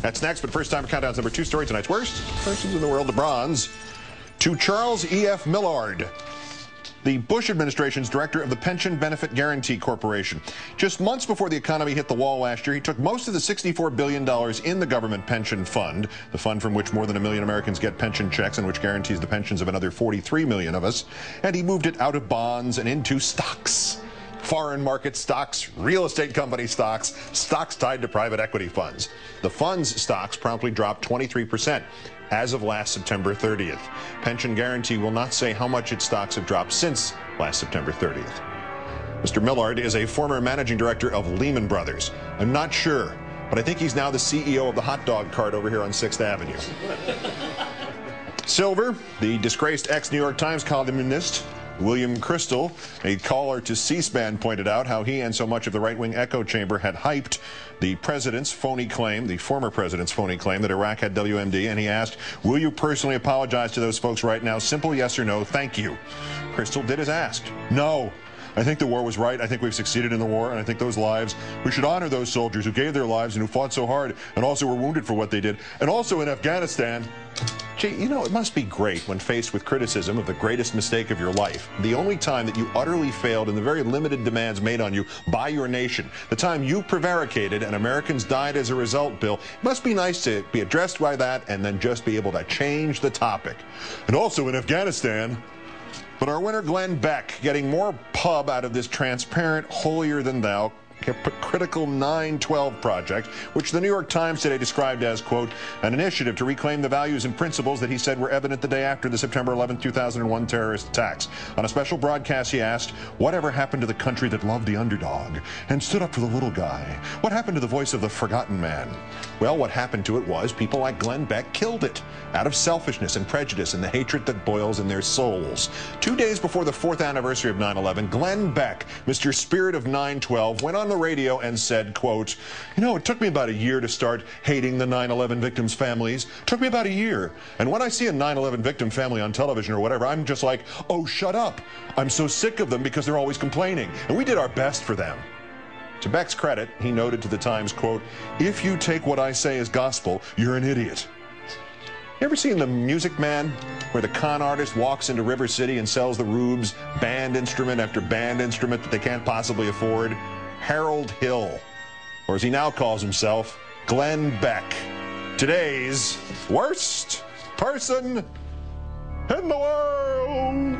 That's next, but first time for Countdown's number 2 story. Tonight's worst persons in the world, the bronze. To Charles E.F. Millard, the Bush administration's director of the Pension Benefit Guaranty Corporation. Just months before the economy hit the wall last year, he took most of the $64 billion in the government pension fund, the fund from which more than 1 million Americans get pension checks and which guarantees the pensions of another 43 million of us, and he moved it out of bonds and into stocks. Foreign market stocks, real estate company stocks, stocks tied to private equity funds. The fund's stocks promptly dropped 23% as of last September 30th. Pension Guaranty will not say how much its stocks have dropped since last September 30th. Mr. Millard is a former managing director of Lehman Brothers. I'm not sure, but I think he's now the CEO of the hot dog cart over here on 6th Avenue. Silver, the disgraced ex-New York Times columnist, William Kristol, a caller to C-SPAN, pointed out how he and so much of the right-wing echo chamber had hyped the president's phony claim, the former president's phony claim that Iraq had WMD, and he asked, will you personally apologize to those folks right now? Simple yes or no, thank you. Kristol did as asked. No. I think the war was right. I think we've succeeded in the war, and I think those lives, we should honor those soldiers who gave their lives and who fought so hard and also were wounded for what they did. And also in Afghanistan, gee, you know, it must be great when faced with criticism of the greatest mistake of your life, the only time that you utterly failed in the very limited demands made on you by your nation, the time you prevaricated and Americans died as a result, Bill. It must be nice to be addressed by that and then just be able to change the topic. And also in Afghanistan, but our winner Glenn Beck getting more pub out of this transparent, holier-than-thou, hypocritical 9/12 project, which the New York Times today described as, quote, an initiative to reclaim the values and principles that he said were evident the day after the September 11, 2001 terrorist attacks. On a special broadcast, he asked, whatever happened to the country that loved the underdog and stood up for the little guy? What happened to the voice of the forgotten man? Well, what happened to it was people like Glenn Beck killed it out of selfishness and prejudice and the hatred that boils in their souls. 2 days before the 4th anniversary of 9/11, Glenn Beck, Mr. Spirit of 9/12, went on the radio and said, quote, you know, it took me about a year to start hating the 9/11 victims' families. It took me about a year. And when I see a 9/11 victim family on television or whatever, I'm just like, oh, shut up. I'm so sick of them because they're always complaining. And we did our best for them. To Beck's credit, he noted to the Times, quote, if you take what I say as gospel, you're an idiot. You ever seen The Music Man, where the con artist walks into River City and sells the rubes band instrument after band instrument that they can't possibly afford? Harold Hill, or as he now calls himself, Glenn Beck. Today's worst person in the world.